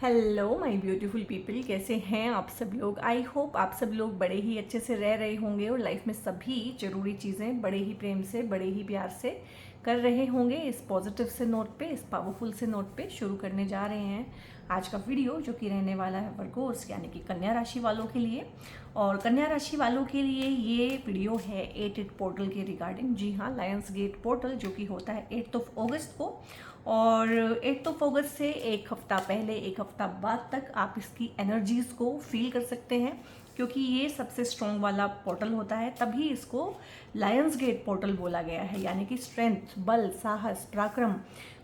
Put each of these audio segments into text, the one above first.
Hello my beautiful people, कैसे हैं आप सब लोग। आई होप आप सब लोग बड़े ही अच्छे से रह रहे होंगे और लाइफ में सभी ज़रूरी चीज़ें बड़े ही प्रेम से, बड़े ही प्यार से कर रहे होंगे। इस पॉजिटिव से नोट पे, इस पावरफुल से नोट पे शुरू करने जा रहे हैं आज का वीडियो, जो कि रहने वाला है वर्गोस यानी कि कन्या राशि वालों के लिए। और कन्या राशि वालों के लिए ये वीडियो है 8 पोर्टल के रिगार्डिंग। जी हाँ, लायंस गेट पोर्टल जो कि होता है 8 अगस्त को, और 8 अगस्त से एक हफ्ता पहले, एक हफ्ता बाद तक आप इसकी एनर्जीज़ को फील कर सकते हैं, क्योंकि ये सबसे स्ट्रॉन्ग वाला पोर्टल होता है। तभी इसको लायंस गेट पोर्टल बोला गया है, यानी कि स्ट्रेंथ, बल, साहस, पराक्रम।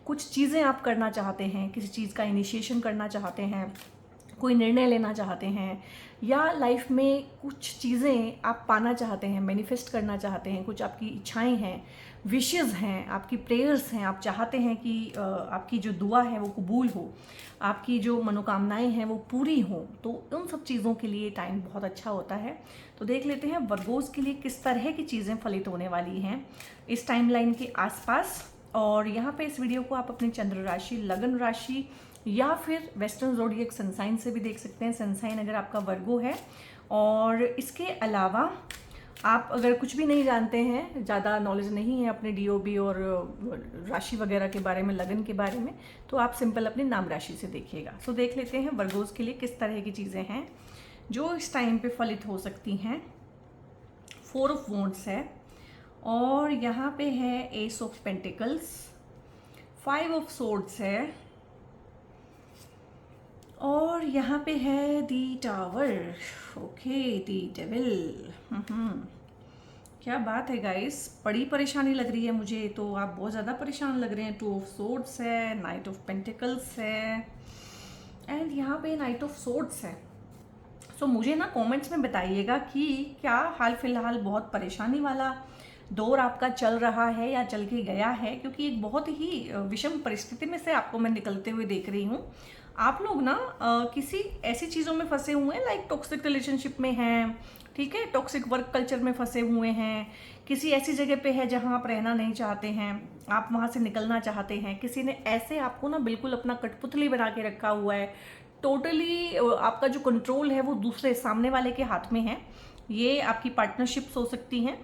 कुछ चीज़ें आप करना चाहते हैं, किसी चीज़ का इनिशिएशन करना चाहते हैं, कोई निर्णय लेना चाहते हैं, या लाइफ में कुछ चीज़ें आप पाना चाहते हैं, मैनिफेस्ट करना चाहते हैं, कुछ आपकी इच्छाएं हैं, विशेज़ हैं, आपकी प्रेयर्स हैं, आप चाहते हैं कि आपकी जो दुआ है वो कबूल हो, आपकी जो मनोकामनाएं हैं वो पूरी हो, तो उन सब चीज़ों के लिए टाइम बहुत अच्छा होता है। तो देख लेते हैं वर्गोस के लिए किस तरह की चीज़ें फलित होने वाली हैं इस टाइमलाइन के आसपास। और यहाँ पे इस वीडियो को आप अपनी चंद्र राशि, लगन राशि या फिर वेस्टर्न ज़ोडिएक सनसाइन से भी देख सकते हैं, सनसाइन अगर आपका वर्गो है। और इसके अलावा आप अगर कुछ भी नहीं जानते हैं, ज़्यादा नॉलेज नहीं है अपने डीओबी और राशि वगैरह के बारे में, लगन के बारे में, तो आप सिंपल अपनी नाम राशि से देखिएगा। सो देख लेते हैं वर्गोस के लिए किस तरह की चीज़ें हैं जो इस टाइम पे फलित हो सकती हैं। 4 ऑफ वॉन्ड्स है, और यहाँ पे है S of pentacles, 5 of swords है, और यहाँ पे है दी टावर। ओके, दी डेविल। क्या बात है गाइस, बड़ी परेशानी लग रही है मुझे तो। आप बहुत ज़्यादा परेशान लग रहे हैं। 2 ऑफ सोर्ड्स है, नाइट ऑफ पेंटिकल्स है, एंड यहाँ पे नाइट ऑफ सोर्ड्स है। सो मुझे ना कमेंट्स में बताइएगा कि क्या हाल फिलहाल बहुत परेशानी वाला दौर आपका चल रहा है या चल के गया है, क्योंकि एक बहुत ही विषम परिस्थिति में से आपको मैं निकलते हुए देख रही हूँ। आप लोग ना किसी ऐसी चीज़ों में फंसे हुए हैं, लाइक टॉक्सिक रिलेशनशिप में हैं, ठीक है, टॉक्सिक वर्क कल्चर में फंसे हुए हैं, किसी ऐसी जगह पे है जहाँ आप रहना नहीं चाहते हैं, आप वहाँ से निकलना चाहते हैं। किसी ने ऐसे आपको ना बिल्कुल अपना कठपुतली बना के रखा हुआ है, टोटली आपका जो कंट्रोल है वो दूसरे सामने वाले के हाथ में है। ये आपकी पार्टनरशिप्स हो सकती हैं,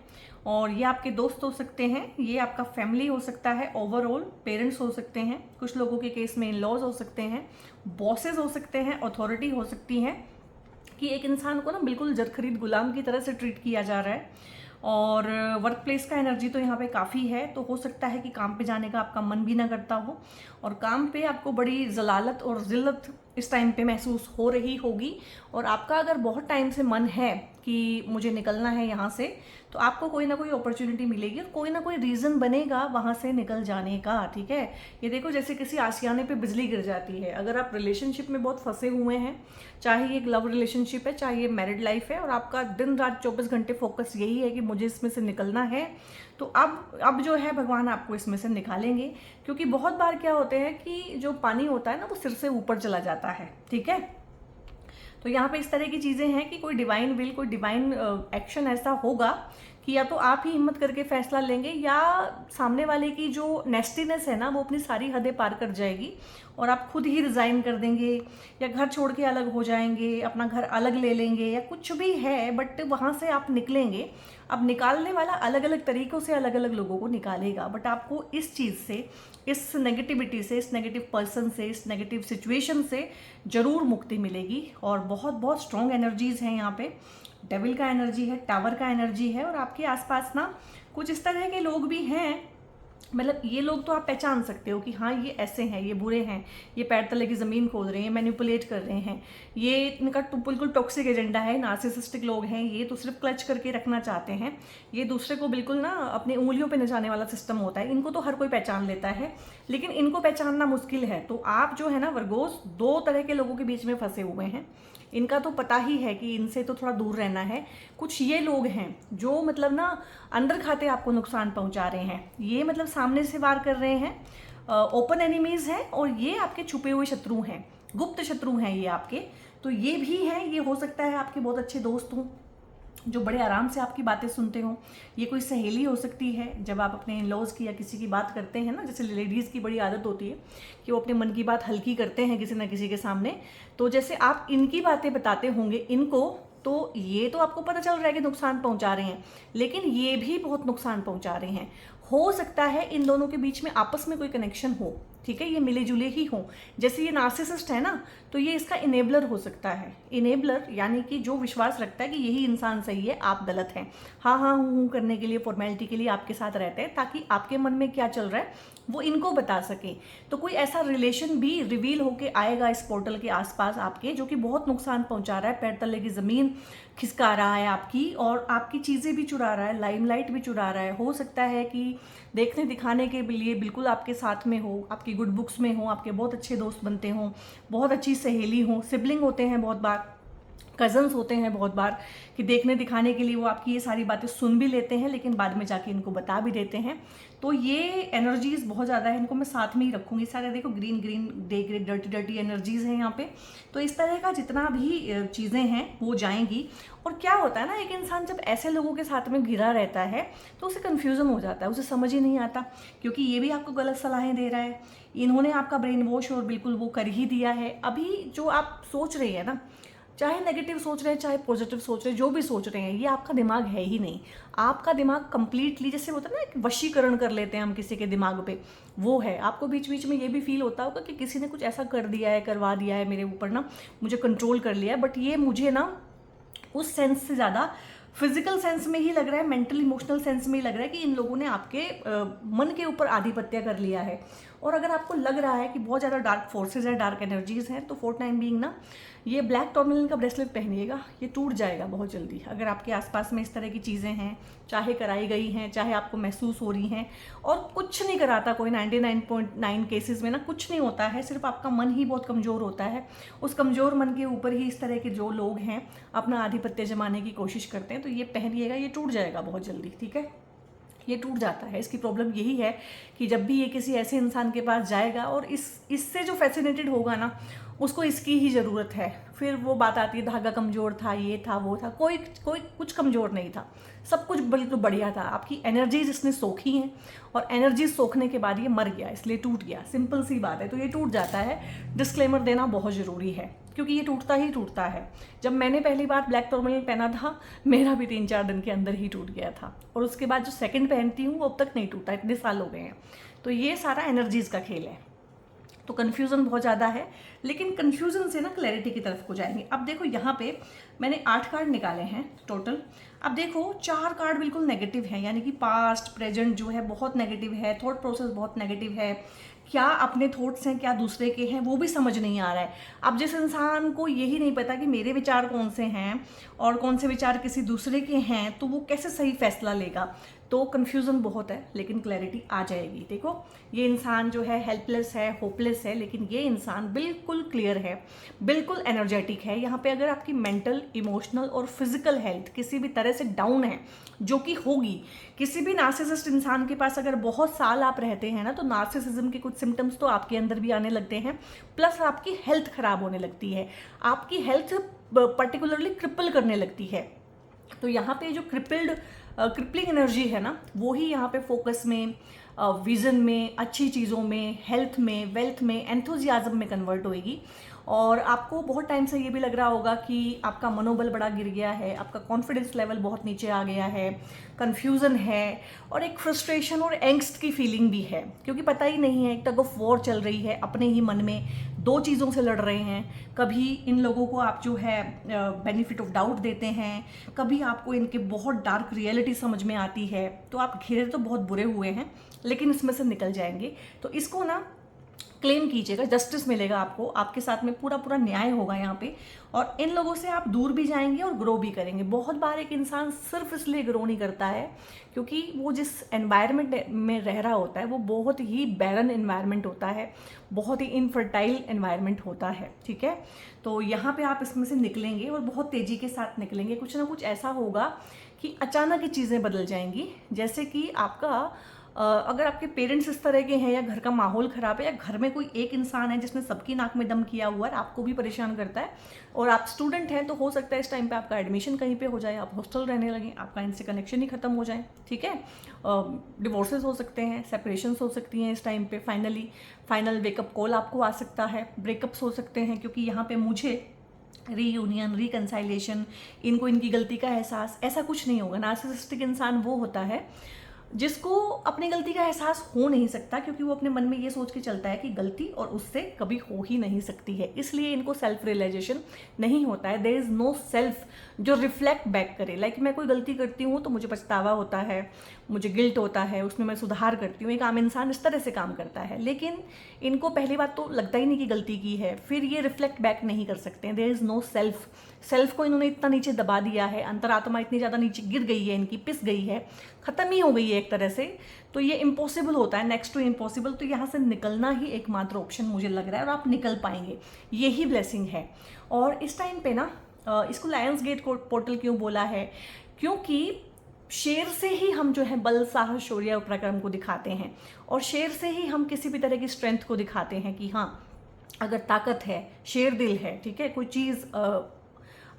और ये आपके दोस्त हो सकते हैं, ये आपका फैमिली हो सकता है, ओवरऑल पेरेंट्स हो सकते हैं, कुछ लोगों के केस में इन लॉज हो सकते हैं, बॉसेस हो सकते हैं, अथॉरिटी हो सकती है, कि एक इंसान को ना बिल्कुल जर खरीद गुलाम की तरह से ट्रीट किया जा रहा है। और वर्क प्लेस का एनर्जी तो यहाँ पे काफ़ी है, तो हो सकता है कि काम पे जाने का आपका मन भी ना करता हो, और काम पे आपको बड़ी जलालत और जिल्लत इस टाइम पे महसूस हो रही होगी। और आपका अगर बहुत टाइम से मन है कि मुझे निकलना है यहाँ से, तो आपको कोई ना कोई अपॉर्चुनिटी मिलेगी और कोई ना कोई रीज़न बनेगा वहाँ से निकल जाने का, ठीक है। ये देखो, जैसे किसी आशियाने पे बिजली गिर जाती है। अगर आप रिलेशनशिप में बहुत फंसे हुए हैं, चाहे ये एक लव रिलेशनशिप है, चाहे ये मैरिड लाइफ है, और आपका दिन रात 24 घंटे फोकस यही है कि मुझे इसमें से निकलना है, तो अब जो है भगवान आपको इसमें से निकालेंगे। क्योंकि बहुत बार क्या होते हैं कि जो पानी होता है ना वो सिर से ऊपर चला जाता है, ठीक है। तो यहाँ पे इस तरह की चीज़ें हैं कि कोई डिवाइन विल, कोई डिवाइन एक्शन ऐसा होगा कि या तो आप ही हिम्मत करके फैसला लेंगे, या सामने वाले की जो नेस्टीनेस है ना वो अपनी सारी हदें पार कर जाएगी और आप खुद ही रिज़ाइन कर देंगे, या घर छोड़ के अलग हो जाएंगे, अपना घर अलग ले लेंगे, या कुछ भी है, बट वहाँ से आप निकलेंगे। अब निकालने वाला अलग अलग तरीक़ों से अलग अलग लोगों को निकालेगा, बट आपको इस चीज़ से, इस नेगेटिविटी से, इस नेगेटिव पर्सन से, इस नेगेटिव सिचुएशन से ज़रूर मुक्ति मिलेगी। और बहुत बहुत स्ट्रॉन्ग एनर्जीज़ हैं यहाँ पे। डेविल का एनर्जी है, टावर का एनर्जी है, और आपके आसपास ना कुछ इस तरह के लोग भी हैं, मतलब ये लोग तो आप पहचान सकते हो कि हाँ ये ऐसे हैं, ये बुरे हैं, ये पैर तले की ज़मीन खोद रहे हैं, मैनिपुलेट कर रहे हैं, ये इनका बिल्कुल टॉक्सिक एजेंडा है, नार्सिसिस्टिक लोग हैं, ये तो सिर्फ क्लच करके रखना चाहते हैं, ये दूसरे को बिल्कुल ना अपनी उंगलियों पे नचाने वाला सिस्टम होता है। इनको तो हर कोई पहचान लेता है, लेकिन इनको पहचानना मुश्किल है। तो आप जो है ना वर्गोस, 2 तरह के लोगों के बीच में फंसे हुए हैं। इनका तो पता ही है कि इनसे तो थोड़ा दूर रहना है। कुछ ये लोग हैं जो मतलब ना अंदर खाते आपको नुकसान पहुंचा रहे हैं, ये मतलब सामने से वार कर रहे हैं, ओपन एनिमीज हैं, और ये आपके छुपे हुए शत्रु हैं, गुप्त शत्रु हैं ये आपके। तो ये भी हैं, ये हो सकता है आपके बहुत अच्छे दोस्त हों, जो बड़े आराम से आपकी बातें सुनते हो। ये कोई सहेली हो सकती है, जब आप अपने इन लॉज की या किसी की बात करते हैं ना, जैसे लेडीज़ की बड़ी आदत होती है कि वो अपने मन की बात हल्की करते हैं किसी ना किसी के सामने, तो जैसे आप इनकी बातें बताते होंगे इनको, तो ये तो आपको पता चल रहा है कि नुकसान पहुंचा रहे हैं, लेकिन ये भी बहुत नुकसान पहुंचा रहे हैं। हो सकता है इन दोनों के बीच में आपस में कोई कनेक्शन हो, ठीक है, ये मिले जुले ही हों। जैसे ये नार्सिसिस्ट है ना, तो ये इसका इनेबलर हो सकता है। इनेबलर यानी कि जो विश्वास रखता है कि यही इंसान सही है, आप गलत हैं, हाँ हाँ हूँ करने के लिए, फॉर्मेलिटी के लिए आपके साथ रहते हैं, ताकि आपके मन में क्या चल रहा है वो इनको बता सके। तो कोई ऐसा रिलेशन भी रिवील होके आएगा इस पोर्टल के आसपास आपके, जो कि बहुत नुकसान पहुंचा रहा है, पैर तले की ज़मीन खिसका रहा है आपकी, और आपकी चीज़ें भी चुरा रहा है, लाइमलाइट भी चुरा रहा है। हो सकता है कि देखने दिखाने के लिए बिल्कुल आपके साथ में हो, आपकी गुड बुक्स में हो, आपके बहुत अच्छे दोस्त बनते हों, बहुत अच्छी सहेली हो, सिबलिंग होते हैं बहुत बार, कज़न्स होते हैं बहुत बार, कि देखने दिखाने के लिए वो आपकी ये सारी बातें सुन भी लेते हैं, लेकिन बाद में जाके इनको बता भी देते हैं। तो ये एनर्जीज़ बहुत ज़्यादा है, इनको मैं साथ में ही रखूँगी। सारे देखो green green day grey dirty dirty energies हैं यहाँ पे। तो इस तरह का जितना भी चीज़ें हैं वो जाएंगी। और क्या होता है ना, एक इंसान जब ऐसे लोगों के साथ में घिरा रहता है तो उसे कन्फ्यूज़न हो जाता है, उसे समझ ही नहीं आता, क्योंकि ये भी आपको गलत सलाहें दे रहा है, इन्होंने आपका ब्रेन वॉश और बिल्कुल वो कर ही दिया है। अभी जो आप सोच रहे हैं ना, चाहे नेगेटिव सोच रहे हैं चाहे पॉजिटिव सोच रहे हैं, जो भी सोच रहे हैं, ये आपका दिमाग है ही नहीं। आपका दिमाग कंप्लीटली, जैसे होता है ना एक वशीकरण कर लेते हैं हम किसी के दिमाग पे, वो है। आपको बीच बीच में ये भी फील होता होगा कि किसी ने कुछ ऐसा कर दिया है, करवा दिया है मेरे ऊपर ना, मुझे कंट्रोल कर लिया है। बट ये मुझे ना उस सेंस से ज़्यादा फिजिकल सेंस में ही लग रहा है, मेंटल इमोशनल सेंस में ही लग रहा है कि इन लोगों ने आपके मन के ऊपर आधिपत्य कर लिया है। और अगर आपको लग रहा है कि बहुत ज़्यादा डार्क फोर्सेज हैं, डार्क एनर्जीज हैं, तो फॉर टाइम बीइंग ना ये ब्लैक टॉर्मेलिन का ब्रेसलेट पहनिएगा, ये टूट जाएगा बहुत जल्दी। अगर आपके आसपास में इस तरह की चीज़ें हैं, चाहे कराई गई हैं, चाहे आपको महसूस हो रही हैं, और कुछ नहीं कराता कोई, 99.9 केसेस में ना कुछ नहीं होता है, सिर्फ आपका मन ही बहुत कमज़ोर होता है। उस कमज़ोर मन के ऊपर ही इस तरह के जो लोग हैं अपना आधिपत्य जमाने की कोशिश करते हैं। तो ये पहनिएगा, ये टूट जाएगा बहुत जल्दी, ठीक है, ये टूट जाता है। इसकी प्रॉब्लम यही है कि जब भी ये किसी ऐसे इंसान के पास जाएगा और इससे जो फैसिनेटेड होगा ना, उसको इसकी ही ज़रूरत है। फिर वो बात आती है धागा कमज़ोर था, ये था, वो था, कोई कोई कुछ कमज़ोर नहीं था, सब कुछ बिल्कुल बढ़िया था। आपकी एनर्जीज इसने सोखी हैं, और एनर्जीज सोखने के बाद ये मर गया, इसलिए टूट गया, सिंपल सी बात है। तो ये टूट जाता है, डिस्क्लेमर देना बहुत ज़रूरी है, क्योंकि ये टूटता ही टूटता है। जब मैंने पहली बार ब्लैक टॉर्मेलिन पहना था, मेरा भी 3-4 दिन के अंदर ही टूट गया था, और उसके बाद जो सेकंड पहनती हूँ वो अब तक नहीं टूटा, इतने साल हो गए हैं। तो ये सारा एनर्जीज़ का खेल है। तो कन्फ्यूज़न बहुत ज़्यादा है, लेकिन कन्फ्यूज़न से ना क्लैरिटी की तरफ को जाएंगे। अब देखो यहाँ पे मैंने 8 कार्ड निकाले हैं टोटल। अब देखो 4 कार्ड बिल्कुल नेगेटिव हैं, यानी कि पास्ट प्रेजेंट जो है बहुत नेगेटिव है, थॉट प्रोसेस बहुत नेगेटिव है, क्या अपने थॉट्स हैं क्या दूसरे के हैं वो भी समझ नहीं आ रहा है। अब जिस इंसान को यही नहीं पता कि मेरे विचार कौन से हैं और कौन से विचार किसी दूसरे के हैं, तो वो कैसे सही फैसला लेगा। तो कन्फ्यूज़न बहुत है, लेकिन क्लैरिटी आ जाएगी। देखो ये इंसान जो है हेल्पलेस है, होपलेस है, लेकिन ये इंसान बिल्कुल क्लियर है, बिल्कुल एनर्जेटिक है। यहाँ पे अगर आपकी मेंटल, इमोशनल और फिजिकल हेल्थ किसी भी तरह से डाउन है, जो कि होगी किसी भी नार्सिसिस्ट इंसान के पास, अगर बहुत साल आप रहते हैं ना, तो नार्सिसिज्म के कुछ सिम्टम्स तो आपके अंदर भी आने लगते हैं, प्लस आपकी हेल्थ खराब होने लगती है, आपकी हेल्थ पर्टिकुलरली क्रिपल करने लगती है। तो यहाँ पे जो क्रिपलिंग एनर्जी है ना, वो ही यहाँ पे फोकस में, विजन में, अच्छी चीज़ों में, हेल्थ में, वेल्थ में, एंथुजियाज्म में कन्वर्ट होएगी। और आपको बहुत टाइम से ये भी लग रहा होगा कि आपका मनोबल बड़ा गिर गया है, आपका कॉन्फिडेंस लेवल बहुत नीचे आ गया है, कन्फ्यूज़न है, और एक फ्रस्ट्रेशन और एंग्स्ट की फीलिंग भी है, क्योंकि पता ही नहीं है, एक टग ऑफ वॉर चल रही है अपने ही मन में, दो चीज़ों से लड़ रहे हैं। कभी इन लोगों को आप जो है बेनिफिट ऑफ डाउट देते हैं, कभी आपको इनके बहुत डार्क रियलिटी समझ में आती है, तो आप घिरे तो बहुत बुरे हुए हैं, लेकिन इसमें से निकल जाएंगे। तो इसको ना क्लेम कीजिएगा, जस्टिस मिलेगा आपको, आपके साथ में पूरा पूरा न्याय होगा यहाँ पे, और इन लोगों से आप दूर भी जाएंगे और ग्रो भी करेंगे। बहुत बार एक इंसान सिर्फ इसलिए ग्रो नहीं करता है क्योंकि वो जिस एनवायरनमेंट में रह रहा होता है वो बहुत ही बैरन एनवायरनमेंट होता है, बहुत ही इनफर्टाइल एनवायरनमेंट होता है, ठीक है। तो यहाँ पे आप इसमें से निकलेंगे और बहुत तेज़ी के साथ निकलेंगे। कुछ ना कुछ ऐसा होगा कि अचानक ही चीज़ें बदल जाएंगी, जैसे कि आपका अगर आपके पेरेंट्स इस तरह के हैं या घर का माहौल ख़राब है या घर में कोई एक इंसान है जिसने सबकी नाक में दम किया हुआ है, आपको भी परेशान करता है और आप स्टूडेंट हैं, तो हो सकता है इस टाइम पे आपका एडमिशन कहीं पे हो जाए, आप हॉस्टल रहने लगें, आपका इनसे कनेक्शन ही ख़त्म हो जाए, ठीक है। डिवोर्सेस हो सकते हैं, सेपरेशंस हो सकती हैं इस टाइम पे, फाइनल वेकअप कॉल आपको आ सकता है, ब्रेकअप्स हो सकते हैं, क्योंकि यहाँ पे मुझे रीयूनियन, रिकंसाइलेशन, इनको इनकी गलती का एहसास, ऐसा कुछ नहीं होगा। नार्सिसिस्टिक इंसान वो होता है जिसको अपनी गलती का एहसास हो नहीं सकता, क्योंकि वो अपने मन में ये सोच के चलता है कि गलती और उससे कभी हो ही नहीं सकती है, इसलिए इनको सेल्फ रियलाइजेशन नहीं होता है। देयर इज़ नो सेल्फ जो रिफ्लेक्ट बैक करे, लाइक मैं कोई गलती करती हूँ तो मुझे पछतावा होता है, मुझे गिल्ट होता है, उसमें मैं सुधार करती हूँ। एक आम इंसान इस तरह से काम करता है, लेकिन इनको पहली बात तो लगता ही नहीं कि गलती की है, फिर ये रिफ्लेक्ट बैक नहीं कर सकते हैं। देयर इज़ नो सेल्फ को इन्होंने इतना नीचे दबा दिया है, अंतरात्मा इतनी ज़्यादा नीचे गिर गई है, इनकी पिस गई है, ख़त्म ही हो गई है एक तरह से। तो ये इम्पॉसिबल होता है, नेक्स्ट टू इम्पॉसिबल। तो यहाँ से निकलना ही एकमात्र ऑप्शन मुझे लग रहा है, और आप निकल पाएंगे, यही ब्लेसिंग है। और इस टाइम पे ना इसको लायंस गेट पोर्टल क्यों बोला है, क्योंकि शेर से ही हम जो है बल, साहस, शौर्य और पराक्रम को दिखाते हैं, और शेर से ही हम किसी भी तरह की स्ट्रेंथ को दिखाते हैं कि हाँ, अगर ताकत है, शेर दिल है, ठीक है, कोई चीज़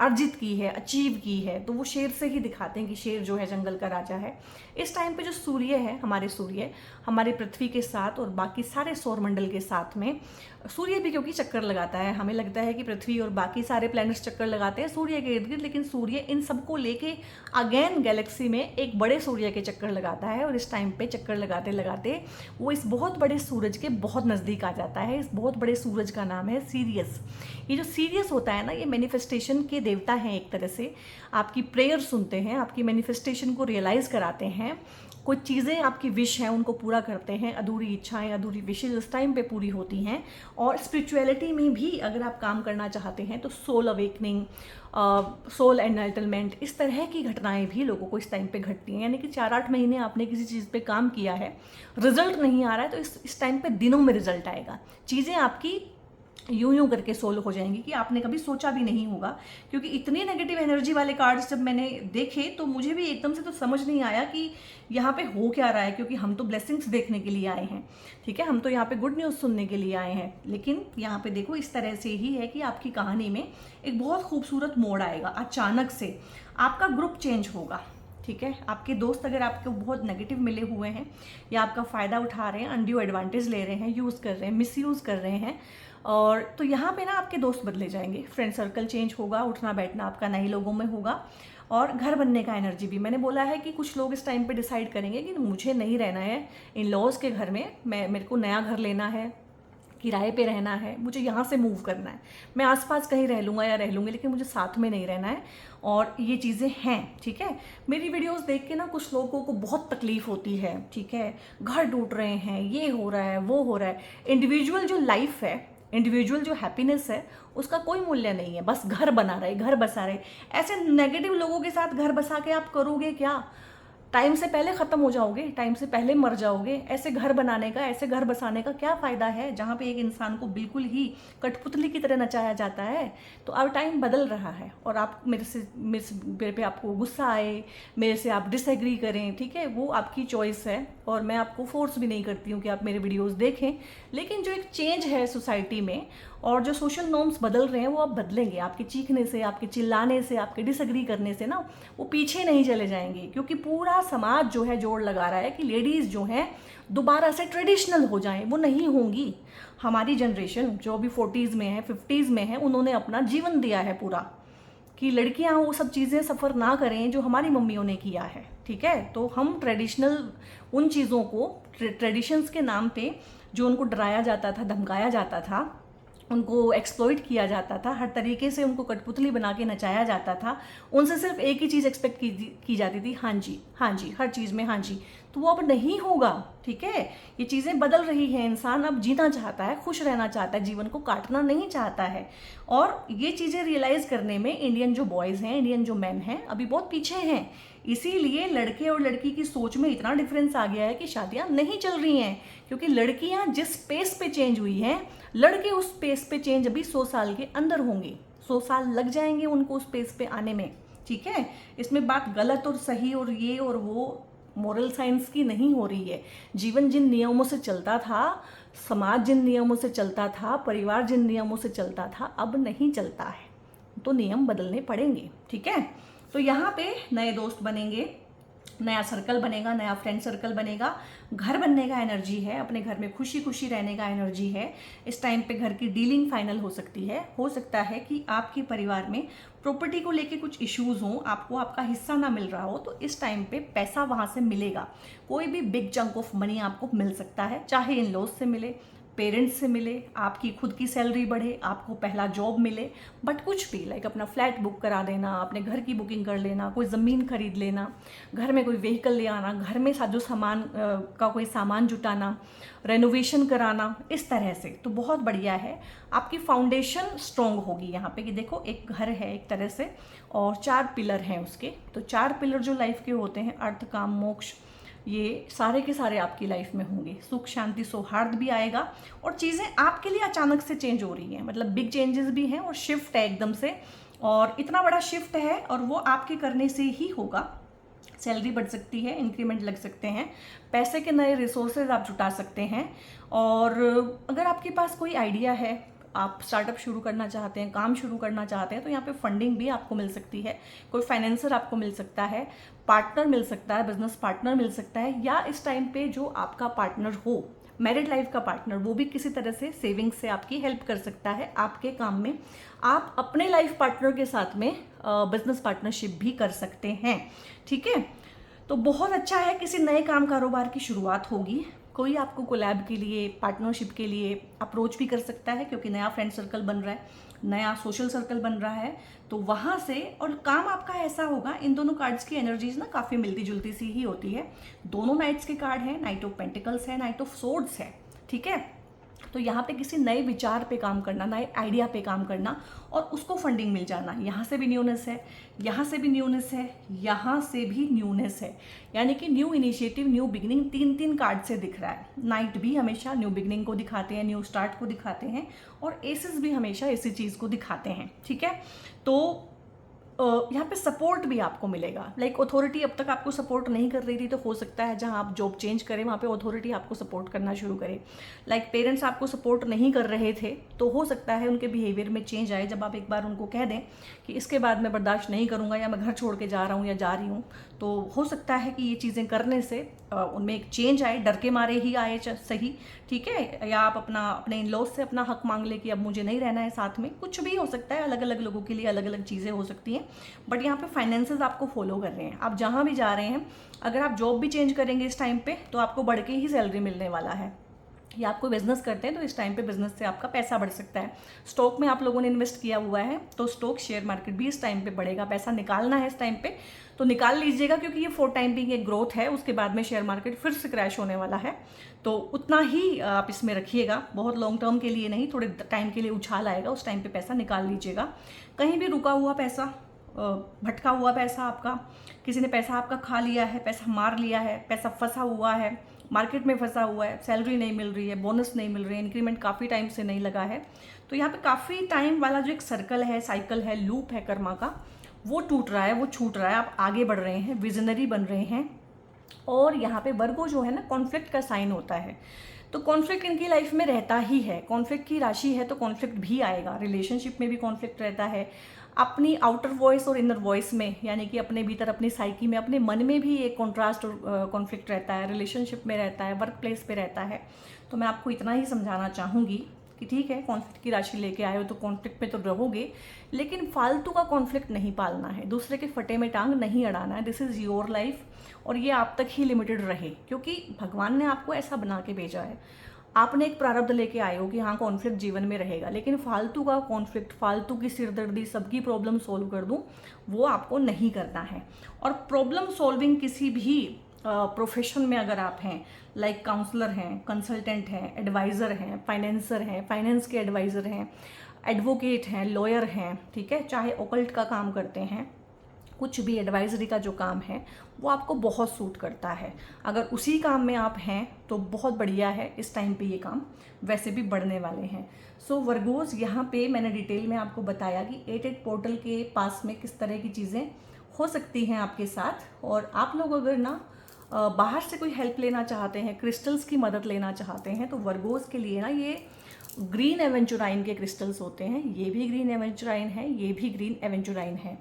अर्जित की है, अचीव की है, तो वो शेर से ही दिखाते हैं कि शेर जो है जंगल का राजा है। इस टाइम पे जो सूर्य है, हमारे पृथ्वी के साथ और बाकी सारे सौरमंडल के साथ में, सूर्य भी क्योंकि चक्कर लगाता है, हमें लगता है कि पृथ्वी और बाकी सारे प्लैनेट्स चक्कर लगाते हैं सूर्य के इर्द गिर्द, लेकिन सूर्य इन सबको लेके अगेन गैलेक्सी में एक बड़े सूर्य के चक्कर लगाता है, और इस टाइम पे चक्कर लगाते लगाते वो इस बहुत बड़े सूरज के बहुत नज़दीक आ जाता है। इस बहुत बड़े सूरज का नाम है सीरियस। ये जो सीरियस होता है ना, ये मैनिफेस्टेशन के देवता हैं एक तरह से, आपकी प्रेयर सुनते हैं, आपकी मैनिफेस्टेशन को रियलाइज़ कराते हैं, कुछ चीज़ें आपकी विश हैं उनको पूरा करते हैं, अधूरी इच्छाएं, अधूरी विशेज इस टाइम पे पूरी होती हैं। और स्पिरिचुअलिटी में भी अगर आप काम करना चाहते हैं तो सोल अवेकनिंग, सोल एनलाइटनमेंट, इस तरह की घटनाएं भी लोगों को इस टाइम पे घटती हैं। यानी कि 4-8 महीने आपने किसी चीज़ पे काम किया है, रिजल्ट नहीं आ रहा है, तो इस टाइम पे दिनों में रिजल्ट आएगा, चीज़ें आपकी यूं करके सोल्व हो जाएंगी कि आपने कभी सोचा भी नहीं होगा। क्योंकि इतनी नेगेटिव एनर्जी वाले कार्ड्स जब मैंने देखे तो मुझे भी एकदम से तो समझ नहीं आया कि यहाँ पे हो क्या रहा है, क्योंकि हम तो ब्लेसिंग्स देखने के लिए आए हैं, ठीक है, हम तो यहाँ पे गुड न्यूज़ सुनने के लिए आए हैं। लेकिन यहाँ पे देखो इस तरह से ही है कि आपकी कहानी में एक बहुत खूबसूरत मोड़ आएगा, अचानक से आपका ग्रुप चेंज होगा, ठीक है। आपके दोस्त अगर आपको बहुत नेगेटिव मिले हुए हैं या आपका फ़ायदा उठा रहे हैं, अनड्यू एडवांटेज ले रहे हैं, यूज़ कर रहे हैं, मिसयूज़ कर रहे हैं, और तो यहाँ पे ना आपके दोस्त बदले जाएंगे, फ्रेंड सर्कल चेंज होगा, उठना बैठना आपका नए लोगों में होगा, और घर बनने का एनर्जी भी। मैंने बोला है कि कुछ लोग इस टाइम पे डिसाइड करेंगे कि मुझे नहीं रहना है इन लॉज के घर में, मेरे को नया घर लेना है, किराए पे रहना है, मुझे यहाँ से मूव करना है, मैं आसपास कहीं रह लूँगा या रह लूँगी, लेकिन मुझे साथ में नहीं रहना है। और ये चीज़ें हैं, ठीक है। मेरी वीडियोस देख के ना कुछ लोगों को बहुत तकलीफ होती है, ठीक है, घर टूट रहे हैं, ये हो रहा है, वो हो रहा है। इंडिविजुअल जो लाइफ है, इंडिविजुअल जो हैप्पीनेस है, उसका कोई मूल्य नहीं है, बस घर बना रहे, घर बसा रहे। ऐसे नेगेटिव लोगों के साथ घर बसा के आप करोगे क्या? टाइम से पहले ख़त्म हो जाओगे, टाइम से पहले मर जाओगे। ऐसे घर बनाने का, ऐसे घर बसाने का क्या फ़ायदा है जहाँ पे एक इंसान को बिल्कुल ही कठपुतली की तरह नचाया जाता है। तो अब टाइम बदल रहा है, और आप मेरे पे आपको गुस्सा आए, मेरे से आप डिसएग्री करें, ठीक है, वो आपकी चॉइस है, और मैं आपको फोर्स भी नहीं करती हूँ कि आप मेरे वीडियोस देखें। लेकिन जो एक चेंज है सोसाइटी में और जो सोशल नॉर्म्स बदल रहे हैं, वो अब बदलेंगे। आपके चीखने से, आपके चिल्लाने से, आपके डिसएग्री करने से ना वो पीछे नहीं चले जाएंगे, क्योंकि पूरा समाज जो है जोड़ लगा रहा है कि लेडीज़ जो हैं दोबारा से ट्रेडिशनल हो जाएं। वो नहीं होंगी। हमारी जनरेशन जो अभी 40s में है, 50s में है, उन्होंने अपना जीवन दिया है पूरा कि लड़कियां वो सब चीज़ें सफ़र ना करें जो हमारी मम्मियों ने किया है, ठीक है। तो हम ट्रेडिशनल उन चीज़ों को, ट्रेडिशंस के नाम पे जो उनको डराया जाता था, धमकाया जाता था, उनको एक्सप्लॉइट किया जाता था, हर तरीके से उनको कठपुतली बना के नचाया जाता था, उनसे सिर्फ एक ही चीज़ एक्सपेक्ट की जाती थी, हाँ जी, हाँ जी, हर चीज़ में हाँ जी। तो वो अब नहीं होगा, ठीक है। ये चीज़ें बदल रही हैं, इंसान अब जीना चाहता है, खुश रहना चाहता है, जीवन को काटना नहीं चाहता है। और ये चीज़ें रियलाइज़ करने में इंडियन जो बॉयज़ हैं, इंडियन जो मैन हैं, अभी बहुत पीछे हैं। इसीलिए लड़के और लड़की की सोच में इतना डिफरेंस आ गया है कि शादियां नहीं चल रही हैं, क्योंकि लड़कियां जिस स्पेस पे चेंज हुई हैं, लड़के उस स्पेस पे चेंज अभी 100 साल के अंदर होंगे। 100 साल लग जाएंगे उनको उस स्पेस पे आने में, ठीक है। इसमें बात गलत और सही और ये और वो मोरल साइंस की नहीं हो रही है। जीवन जिन नियमों से चलता था, समाज जिन नियमों से चलता था, परिवार जिन नियमों से चलता था, अब नहीं चलता है, तो नियम बदलने पड़ेंगे। ठीक है, तो यहाँ पे नए दोस्त बनेंगे, नया सर्कल बनेगा, नया फ्रेंड सर्कल बनेगा, घर बनने का एनर्जी है, अपने घर में खुशी खुशी रहने का एनर्जी है। इस टाइम पे घर की डीलिंग फाइनल हो सकती है। हो सकता है कि आपके परिवार में प्रॉपर्टी को लेके कुछ इश्यूज हों, आपको आपका हिस्सा ना मिल रहा हो, तो इस टाइम पे पैसा वहाँ से मिलेगा। कोई भी बिग चंक ऑफ मनी आपको मिल सकता है, चाहे इन लॉज से मिले, पेरेंट्स से मिले, आपकी खुद की सैलरी बढ़े, आपको पहला जॉब मिले, बट कुछ भी लाइक अपना फ्लैट बुक करा देना, अपने घर की बुकिंग कर लेना, कोई ज़मीन खरीद लेना, घर में कोई व्हीकल ले आना, घर में साजो सामान का कोई सामान जुटाना, रेनोवेशन कराना, इस तरह से तो बहुत बढ़िया है। आपकी फाउंडेशन स्ट्रॉन्ग होगी यहाँ पे कि देखो एक घर है एक तरह से और 4 पिलर हैं उसके। तो 4 पिलर जो लाइफ के होते हैं, अर्थ काम मोक्ष, ये सारे के सारे आपकी लाइफ में होंगे। सुख शांति सौहार्द भी आएगा और चीज़ें आपके लिए अचानक से चेंज हो रही हैं, मतलब बिग चेंजेस भी हैं और शिफ्ट है एकदम से, और इतना बड़ा शिफ्ट है और वो आपके करने से ही होगा। सैलरी बढ़ सकती है, इंक्रीमेंट लग सकते हैं, पैसे के नए रिसोर्सेज आप जुटा सकते हैं। और अगर आपके पास कोई आइडिया है, आप स्टार्टअप शुरू करना चाहते हैं, काम शुरू करना चाहते हैं, तो यहाँ पे फंडिंग भी आपको मिल सकती है। कोई फाइनेंसर आपको मिल सकता है, पार्टनर मिल सकता है, बिजनेस पार्टनर मिल सकता है, या इस टाइम पे जो आपका पार्टनर हो, मैरिड लाइफ का पार्टनर, वो भी किसी तरह से सेविंग से आपकी हेल्प कर सकता है आपके काम में। आप अपने लाइफ पार्टनर के साथ में बिजनेस पार्टनरशिप भी कर सकते हैं। ठीक है, तो बहुत अच्छा है, किसी नए काम कारोबार की शुरुआत होगी। कोई आपको कोलैब के लिए, पार्टनरशिप के लिए अप्रोच भी कर सकता है, क्योंकि नया फ्रेंड सर्कल बन रहा है, नया सोशल सर्कल बन रहा है, तो वहाँ से। और काम आपका ऐसा होगा, इन दोनों कार्ड्स की एनर्जीज ना काफ़ी मिलती जुलती सी ही होती है। दोनों नाइट्स के कार्ड हैं, नाइट ऑफ पेंटिकल्स है, नाइट ऑफ सोर्ड्स है। ठीक है, तो यहाँ पे किसी नए विचार पे काम करना, नए आइडिया पे काम करना और उसको फंडिंग मिल जाना। यहाँ से भी न्यूनेस है, यहाँ से भी न्यूनेस है, यहाँ से भी न्यूनेस है, यानी कि new initiative, new beginning 3 card से दिख रहा है। नाइट भी हमेशा न्यू बिगिनिंग को दिखाते हैं, न्यू स्टार्ट को दिखाते हैं, और एसेस भी हमेशा इसी चीज़ को दिखाते हैं। ठीक है, तो यहाँ पे सपोर्ट भी आपको मिलेगा। लाइक अथॉरिटी अब तक आपको सपोर्ट नहीं कर रही थी, तो हो सकता है जहाँ आप जॉब चेंज करें वहाँ पे अथॉरिटी आपको सपोर्ट करना शुरू करे। लाइक पेरेंट्स आपको सपोर्ट नहीं कर रहे थे, तो हो सकता है उनके बिहेवियर में चेंज आए जब आप एक बार उनको कह दें कि इसके बाद मैं बर्दाश्त नहीं करूँगा, या मैं घर छोड़ के जा रहा हूँ या जा रही हूँ। तो हो सकता है कि ये चीज़ें करने से उनमें एक चेंज आए, डर के मारे ही आए सही। ठीक है, या आप अपने इन लॉज से अपना हक मांग ले कि अब मुझे नहीं रहना है साथ में, कुछ भी हो सकता है। अलग अलग लोगों के लिए अलग अलग चीज़ें हो सकती हैं, बट यहाँ पे फाइनेंसेस आपको फॉलो कर रहे हैं। आप जहाँ भी जा रहे हैं, अगर आप जॉब भी चेंज करेंगे इस टाइम पे, तो आपको बढ़ के ही सैलरी मिलने वाला है। या आप कोई बिजनेस करते हैं तो इस टाइम पे बिजनेस से आपका पैसा बढ़ सकता है। स्टॉक में आप लोगों ने इन्वेस्ट किया हुआ है, तो स्टॉक शेयर मार्केट भी इस टाइम पे बढ़ेगा। पैसा निकालना है इस टाइम पे तो निकाल लीजिएगा, क्योंकि ये फॉर टाइम बिंग एक ग्रोथ है, उसके बाद में शेयर मार्केट फिर से क्रैश होने वाला है। तो उतना ही आप इसमें रखिएगा, बहुत लॉन्ग टर्म के लिए नहीं, थोड़े टाइम के लिए उछाल आएगा, उस टाइम पे पैसा निकाल लीजिएगा। कहीं भी रुका हुआ पैसा, भटका हुआ पैसा आपका, किसी ने पैसा आपका खा लिया है, पैसा मार लिया है, पैसा फंसा हुआ है, मार्केट में फंसा हुआ है, सैलरी नहीं मिल रही है, बोनस नहीं मिल रही है, इंक्रीमेंट काफ़ी टाइम से नहीं लगा है, तो यहाँ पे काफ़ी टाइम वाला जो एक सर्कल है, साइकिल है, लूप है कर्मा का, वो टूट रहा है, वो छूट रहा है। आप आगे बढ़ रहे हैं, विजनरी बन रहे हैं। और यहाँ पे वर्गो जो है ना, कॉन्फ्लिक्ट का साइन होता है, तो कॉन्फ्लिक्ट इनकी लाइफ में रहता ही है। कॉन्फ्लिक्ट की राशि है तो कॉन्फ्लिक्ट भी आएगा। रिलेशनशिप में भी कॉन्फ्लिक्ट रहता है, अपनी आउटर वॉइस और इनर वॉइस में, यानी कि अपने भीतर, अपनी साइकी में, अपने मन में भी एक कॉन्ट्रास्ट और कॉन्फ्लिक्ट रहता है। रिलेशनशिप में रहता है, वर्क प्लेस पे रहता है। तो मैं आपको इतना ही समझाना चाहूँगी कि ठीक है, कॉन्फ्लिक्ट की राशि लेके आए हो तो कॉन्फ्लिक्ट में तो रहोगे, लेकिन फालतू का कॉन्फ्लिक्ट नहीं पालना है, दूसरे के फटे में टांग नहीं अड़ाना है। दिस इज़ योर लाइफ, और ये आप तक ही लिमिटेड रहे, क्योंकि भगवान ने आपको ऐसा बना के भेजा है। आपने एक प्रारब्ध लेके आए हो कि हाँ, कॉन्फ्लिक्ट जीवन में रहेगा, लेकिन फालतू का कॉन्फ्लिक्ट, फालतू की सिरदर्दी, सबकी प्रॉब्लम सॉल्व कर दूँ, वो आपको नहीं करना है। और प्रॉब्लम सॉल्विंग किसी भी प्रोफेशन में अगर आप हैं, लाइक काउंसलर हैं, कंसल्टेंट हैं, एडवाइज़र हैं, फाइनेंसर हैं, फाइनेंस के एडवाइज़र हैं, एडवोकेट हैं, लॉयर हैं, ठीक है, चाहे ओकल्ट का काम करते हैं, कुछ भी एडवाइजरी का जो काम है वो आपको बहुत सूट करता है। अगर उसी काम में आप हैं तो बहुत बढ़िया है, इस टाइम पे ये काम वैसे भी बढ़ने वाले हैं। सो वर्गोज, यहाँ पे मैंने डिटेल में आपको बताया कि 88 पोर्टल के पास में किस तरह की चीज़ें हो सकती हैं आपके साथ। और आप लोग अगर ना बाहर से कोई हेल्प लेना चाहते हैं, क्रिस्टल्स की मदद लेना चाहते हैं, तो वर्गोस के लिए ना ये ग्रीन एवेंचुराइन के क्रिस्टल्स होते हैं। ये भी ग्रीन एवेंचुराइन है, ये भी ग्रीन एवेंचुराइन है।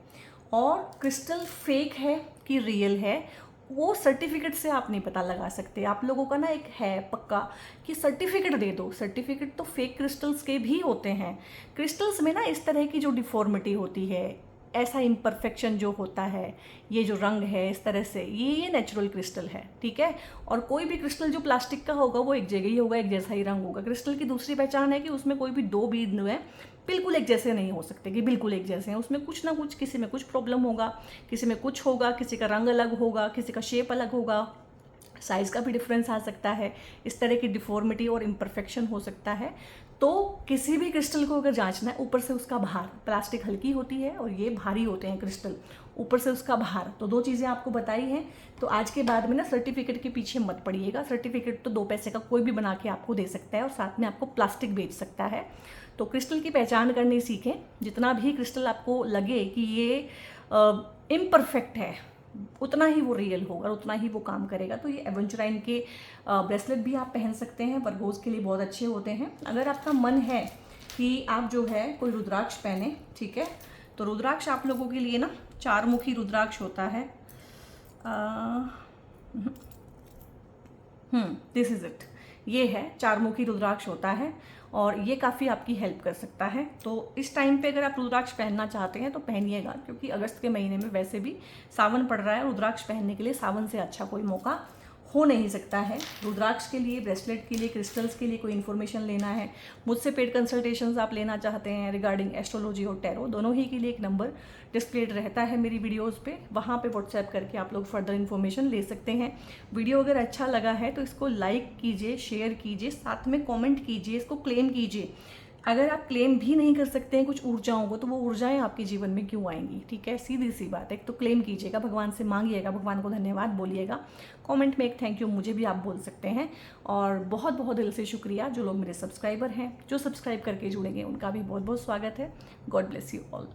और क्रिस्टल फेक है कि रियल है वो सर्टिफिकेट से आप नहीं पता लगा सकते। आप लोगों का ना एक है पक्का कि सर्टिफिकेट दे दो। सर्टिफिकेट तो फेक क्रिस्टल्स के भी होते हैं। क्रिस्टल्स में ना इस तरह की जो डिफॉर्मिटी होती है, ऐसा इम्परफेक्शन जो होता है, ये जो रंग है इस तरह से, ये नेचुरल क्रिस्टल है, ठीक है। और कोई भी क्रिस्टल जो प्लास्टिक का होगा वो एक जगह ही होगा, एक जैसा ही रंग होगा। क्रिस्टल की दूसरी पहचान है कि उसमें कोई भी दो बीज है बिल्कुल एक जैसे नहीं हो सकते, कि बिल्कुल एक जैसे हैं। उसमें कुछ ना कुछ, किसी में कुछ प्रॉब्लम होगा, किसी में कुछ होगा, किसी का रंग अलग होगा, किसी का शेप अलग होगा, साइज़ का भी डिफरेंस आ सकता है, इस तरह की डिफॉर्मिटी और इम्परफेक्शन हो सकता है। तो किसी भी क्रिस्टल को अगर जांचना है, ऊपर से उसका भार, प्लास्टिक हल्की होती है और ये भारी होते हैं क्रिस्टल, ऊपर से उसका भार, तो दो चीज़ें आपको बताई हैं। तो आज के बाद में ना सर्टिफिकेट के पीछे मत पड़िएगा। सर्टिफिकेट तो 2 पैसे का कोई भी बना के आपको दे सकता है और साथ में आपको प्लास्टिक बेच सकता है। तो क्रिस्टल की पहचान करनी सीखें। जितना भी क्रिस्टल आपको लगे कि ये इम्परफेक्ट है, उतना ही वो रियल होगा, उतना ही वो काम करेगा। तो ये एवेंचुराइन के ब्रेसलेट भी आप पहन सकते हैं, वर्गोज के लिए बहुत अच्छे होते हैं। अगर आपका मन है कि आप जो है कोई रुद्राक्ष पहने, ठीक है, तो रुद्राक्ष आप लोगों के लिए ना 4 मुखी रुद्राक्ष होता है। दिस इज़ इट, ये है 4 मुखी रुद्राक्ष होता है और ये काफ़ी आपकी हेल्प कर सकता है। तो इस टाइम पे अगर आप रुद्राक्ष पहनना चाहते हैं तो पहनिएगा, क्योंकि अगस्त के महीने में वैसे भी सावन पड़ रहा है। रुद्राक्ष पहनने के लिए सावन से अच्छा कोई मौका हो नहीं सकता है। रुद्राक्ष के लिए, ब्रेसलेट के लिए, क्रिस्टल्स के लिए कोई इन्फॉर्मेशन लेना है, मुझसे पेड कंसल्टेशंस आप लेना चाहते हैं रिगार्डिंग एस्ट्रोलॉजी और टैरो, दोनों ही के लिए एक नंबर डिस्प्लेड रहता है मेरी वीडियोस पे, वहाँ पे व्हाट्सएप करके आप लोग फर्दर इन्फॉर्मेशन ले सकते हैं। वीडियो अगर अच्छा लगा है तो इसको लाइक कीजिए, शेयर कीजिए, साथ में कॉमेंट कीजिए, इसको क्लेम कीजिए। अगर आप क्लेम भी नहीं कर सकते हैं कुछ ऊर्जाओं को, तो वो ऊर्जाएं आपके जीवन में क्यों आएंगी, ठीक है, सीधी सी बात है। तो क्लेम कीजिएगा, भगवान से मांगिएगा, भगवान को धन्यवाद बोलिएगा, कमेंट में एक थैंक यू मुझे भी आप बोल सकते हैं। और बहुत बहुत दिल से शुक्रिया जो लोग मेरे सब्सक्राइबर हैं, जो सब्सक्राइब करके जुड़ेंगे उनका भी बहुत बहुत स्वागत है। God bless you all.